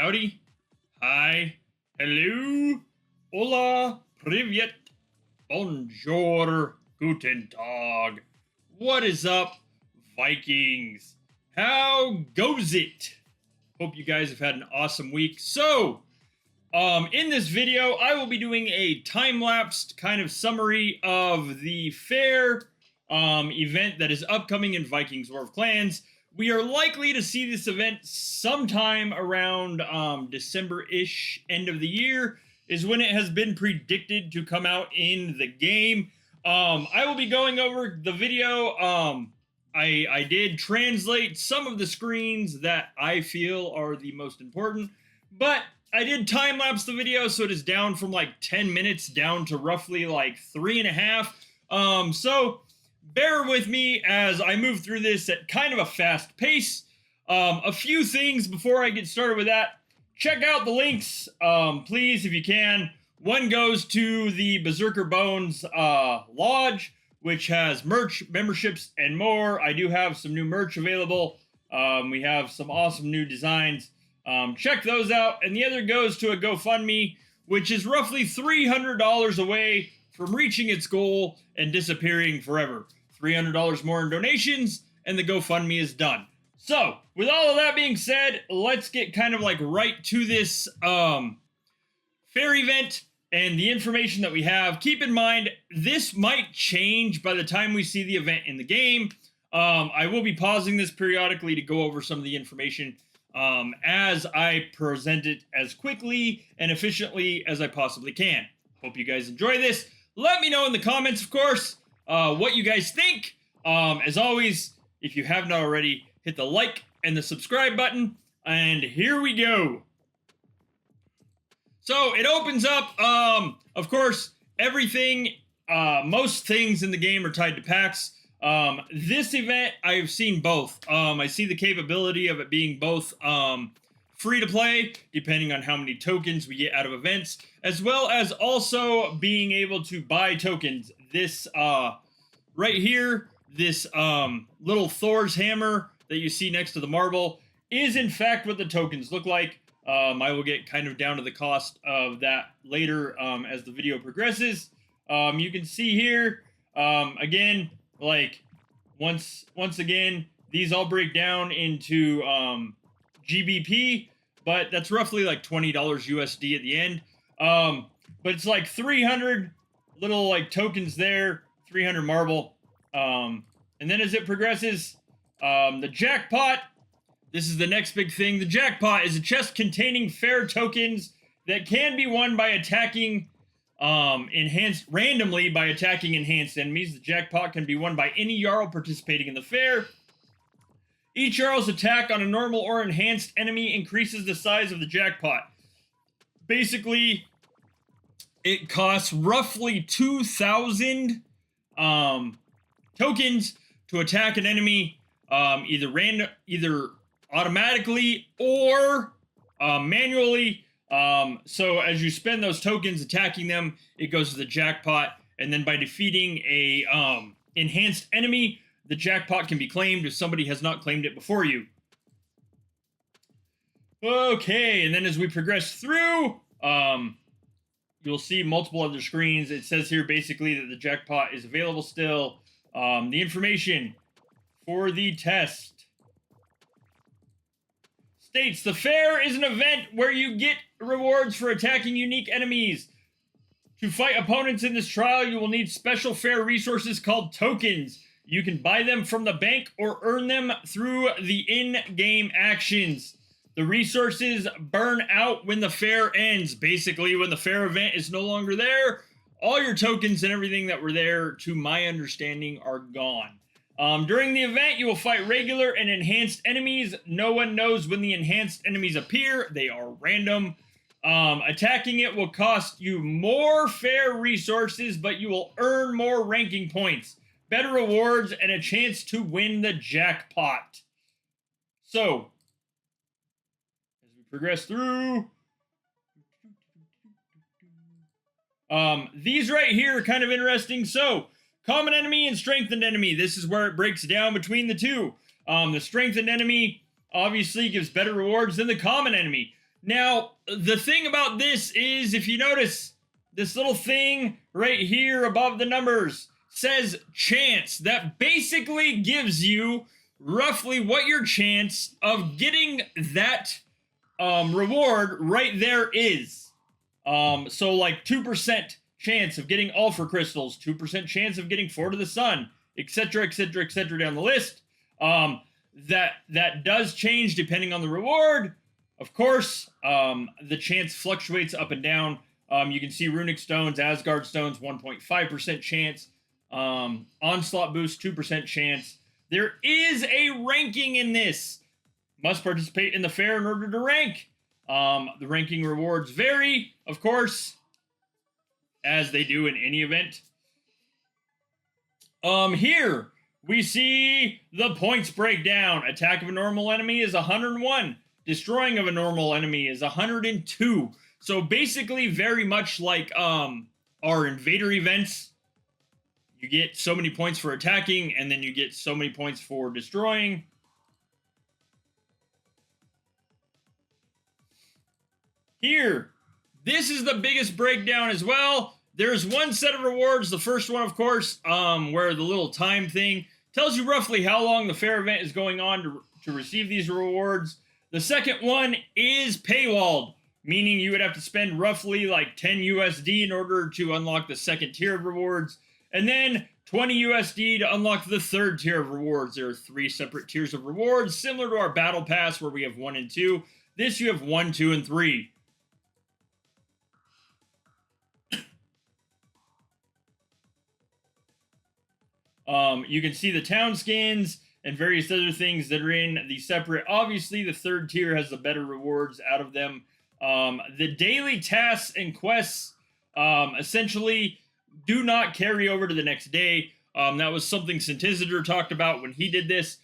Howdy. Hi. Hello. Hola. Privyet. Bonjour. Guten Tag. What is up, Vikings? How goes it? Hope you guys have had an awesome week. So, in this video, I will be doing a time-lapsed kind of summary of the fair event that is upcoming in Vikings War of Clans. We are likely to see this event sometime around December-ish, end of the year, is when it has been predicted to come out in the game. I will be going over the video. I did translate some of the screens that I feel are the most important, but I did time-lapse the video, so it is down from like 10 minutes down to roughly like 3.5. So bear with me as I move through this at kind of a fast pace. A few things before I get started with that. Check out the links, please, if you can. One goes to the Berserkr Bones Lodge, which has merch, memberships, and more. I do have some new merch available. We have some awesome new designs. Check those out. And the other goes to a GoFundMe, which is roughly $300 away from reaching its goal and disappearing forever. $300 more in donations, and the GoFundMe is done. So, with all of that being said, let's get kind of like right to this fair event and the information that we have. Keep in mind, this might change by the time we see the event in the game. I will be pausing this periodically to go over some of the information as I present it as quickly and efficiently as I possibly can. Hope you guys enjoy this. Let me know in the comments, of course, what you guys think. As always, if you haven't already, hit the like and the subscribe button, and here we go. So it opens up, of course, everything, most things in the game are tied to packs. This event, I've seen both. I see the capability of it being both free to play, depending on how many tokens we get out of events, as well as also being able to buy tokens. This right here, this little Thor's hammer that you see next to the marble is in fact what the tokens look like. I will get kind of down to the cost of that later as the video progresses. You can see here, again, like once again, these all break down into GBP, but that's roughly like $20 USD at the end. But it's like 300 little like tokens there, 300 marble. And then as it progresses, the jackpot, this is the next big thing. The jackpot is a chest containing fair tokens that can be won by attacking randomly by attacking enhanced enemies. The jackpot can be won by any Jarl participating in the fair. Each Jarl's attack on a normal or enhanced enemy increases the size of the jackpot. Basically, it costs roughly 2,000 tokens to attack an enemy, either automatically or manually. So as you spend those tokens attacking them, it goes to the jackpot, and then by defeating a enhanced enemy, the jackpot can be claimed if somebody has not claimed it before you. Okay, and then as we progress through, you'll see multiple other screens. It says here basically that the jackpot is available still. The information for the test states the fair is an event where you get rewards for attacking unique enemies. To fight opponents in this trial, you will need special fair resources called tokens. You can buy them from the bank or earn them through the in-game actions. The resources burn out when the fair ends. Basically, when the fair event is no longer there, all your tokens and everything that were there, to my understanding, are gone. During the event, you will fight regular and enhanced enemies. No one knows when the enhanced enemies appear. They are random. Attacking it will cost you more fair resources, but you will earn more ranking points, better rewards, and a chance to win the jackpot. So, as we progress through, these right here are kind of interesting. So, common enemy and strengthened enemy. This is where it breaks down between the two. The strengthened enemy obviously gives better rewards than the common enemy. Now, the thing about this is, if you notice, this little thing right here above the numbers says chance. That basically gives you roughly what your chance of getting that reward right there is. So like 2% chance of getting Ultra Crystals, 2% chance of getting 4 to the Sun, etc., etc., etc. down the list. That does change depending on the reward. Of course, the chance fluctuates up and down. You can see Runic Stones, Asgard Stones, 1.5% chance. Onslaught Boost, 2% chance. There is a ranking in this. Must participate in the fair in order to rank. The ranking rewards vary, of course, as they do in any event. Here we see the points breakdown. Attack of a normal enemy is 101. Destroying of a normal enemy is 102. So basically very much like our invader events. You get so many points for attacking, and then you get so many points for destroying. Here, this is the biggest breakdown as well. There's one set of rewards. The first one, of course, where the little time thing tells you roughly how long the fair event is going on to receive these rewards. The second one is paywalled, meaning you would have to spend roughly like 10 USD in order to unlock the second tier of rewards, and then 20 USD to unlock the third tier of rewards. There are 3 separate tiers of rewards, similar to our battle pass where we have 1 and 2. This you have 1, 2, and 3. You can see the town skins and various other things that are in the separate. Obviously, the third tier has the better rewards out of them. The daily tasks and quests essentially do not carry over to the next day. That was something Synthesizer talked about when he did this.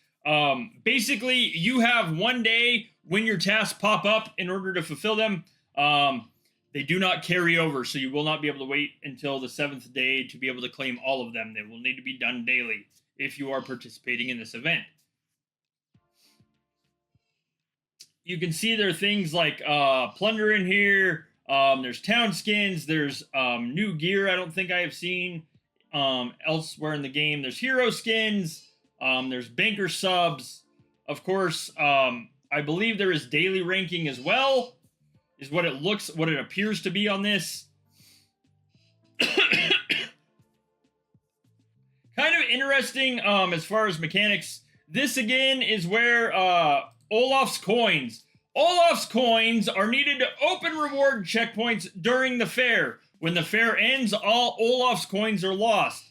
Basically, you have one day when your tasks pop up in order to fulfill them. They do not carry over, so you will not be able to wait until the 7th day to be able to claim all of them. They will need to be done daily if you are participating in this event. You can see there are things like plunder in here. There's town skins. There's new gear I don't think I have seen elsewhere in the game. There's hero skins. There's banker subs. Of course, I believe there is daily ranking as well, is what it appears to be on this. Kind of interesting as far as mechanics. This again is where Olaf's coins. Olaf's coins are needed to open reward checkpoints during the fair. When the fair ends, all Olaf's coins are lost.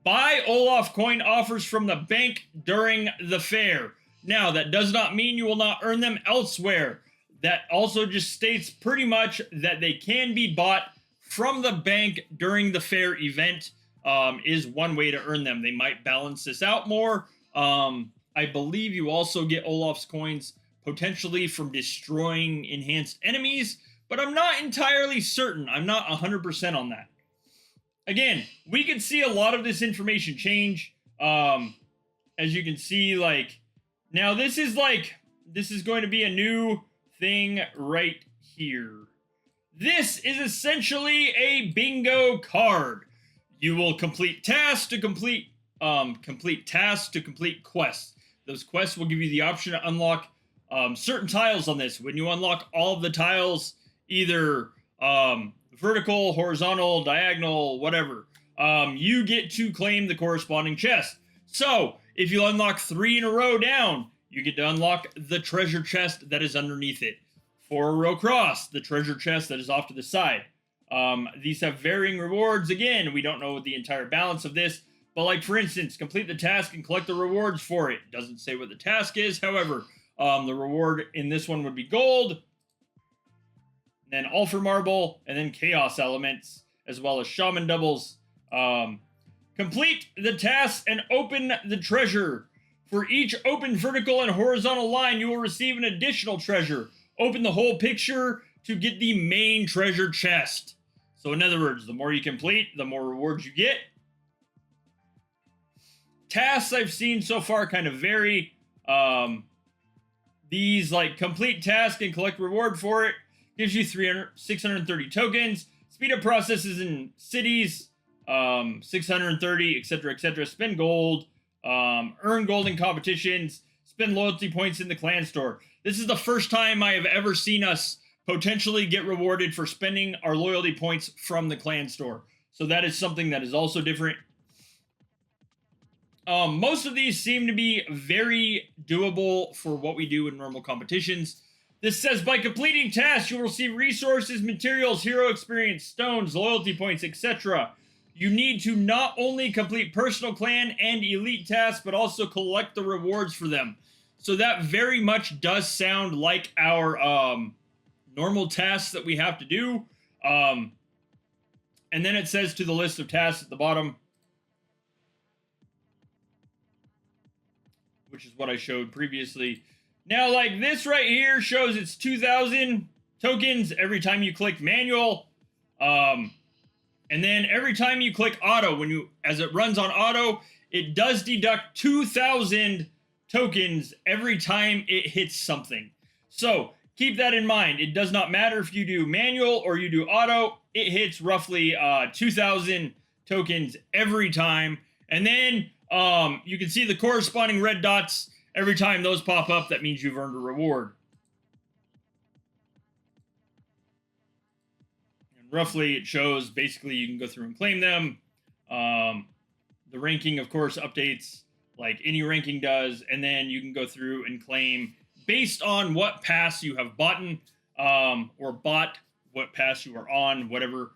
Buy Olaf coin offers from the bank during the fair. Now, that does not mean you will not earn them elsewhere. That also just states pretty much that they can be bought from the bank during the fair event. Is one way to earn them. They might balance this out more. I believe you also get Olaf's coins potentially from destroying enhanced enemies, but I'm not entirely certain. I'm not 100% on that. Again, we can see a lot of this information change. As you can see, like, now this is going to be a new thing right here. This is essentially a bingo card. You will complete tasks to complete quests. Those quests will give you the option to unlock certain tiles on this. When you unlock all of the tiles, either vertical, horizontal, diagonal, whatever, you get to claim the corresponding chest. So if you unlock 3 in a row down, you get to unlock the treasure chest that is underneath it. 4 a row across, the treasure chest that is off to the side. These have varying rewards. Again, we don't know the entire balance of this, but like, for instance, complete the task and collect the rewards for it. Doesn't say what the task is. However, the reward in this one would be gold, then Ultra Marble, and then Chaos Elements, as well as Shaman Doubles. Complete the task and open the treasure. For each open vertical and horizontal line, you will receive an additional treasure. Open the whole picture to get the main treasure chest. So in other words, the more you complete, the more rewards you get. Tasks I've seen so far kind of vary. These, like, complete task and collect reward for it. gives you 630 tokens. Speed up processes in cities, 630, etc., etc. Spend gold, earn gold in competitions, spend loyalty points in the clan store. This is the first time I have ever seen us potentially get rewarded for spending our loyalty points from the clan store. So that is something that is also different. Most of these seem to be very doable for what we do in normal competitions. This says, by completing tasks, you will receive resources, materials, hero experience, stones, loyalty points, etc. You need to not only complete personal clan and elite tasks, but also collect the rewards for them. So that very much does sound like our normal tasks that we have to do. And then it says to the list of tasks at the bottom, which is what I showed previously. Now, like this right here shows it's 2,000 tokens every time you click manual. And then every time you click auto, as it runs on auto, it does deduct 2,000 tokens every time it hits something. So keep that in mind. It does not matter if you do manual or you do auto. It hits roughly 2,000 tokens every time. And then you can see the corresponding red dots. Every time those pop up, that means you've earned a reward. And roughly, it shows basically you can go through and claim them. The ranking, of course, updates like any ranking does. And then you can go through and claim based on what pass you have bought, or bought, what pass you are on, whatever.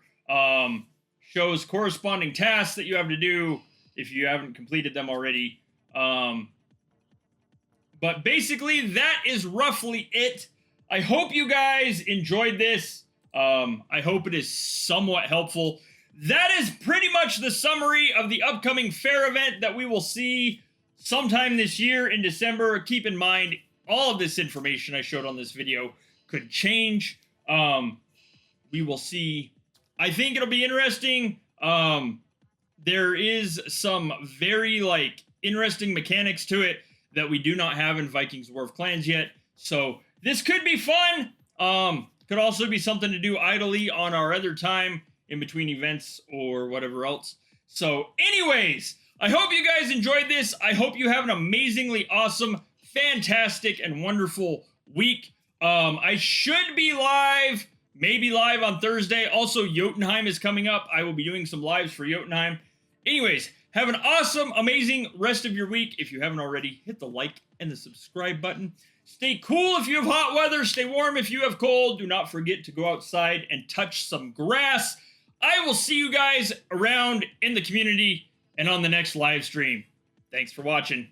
Shows corresponding tasks that you have to do if you haven't completed them already. But basically, that is roughly it. I hope you guys enjoyed this. I hope it is somewhat helpful. That is pretty much the summary of the upcoming fair event that we will see sometime this year in December. Keep in mind, all of this information I showed on this video could change. We will see. I think it'll be interesting. There is some very interesting mechanics to it that we do not have in Vikings War of Clans yet. So this could be fun. Could also be something to do idly on our other time in between events or whatever else. So anyways, I hope you guys enjoyed this. I hope you have an amazingly awesome, fantastic, and wonderful week. I should be live, maybe live on Thursday. Also, Jotunheim is coming up. I will be doing some lives for Jotunheim. Anyways, have an awesome, amazing rest of your week. If you haven't already, hit the like and the subscribe button. Stay cool if you have hot weather. Stay warm if you have cold. Do not forget to go outside and touch some grass. I will see you guys around in the community and on the next live stream. Thanks for watching.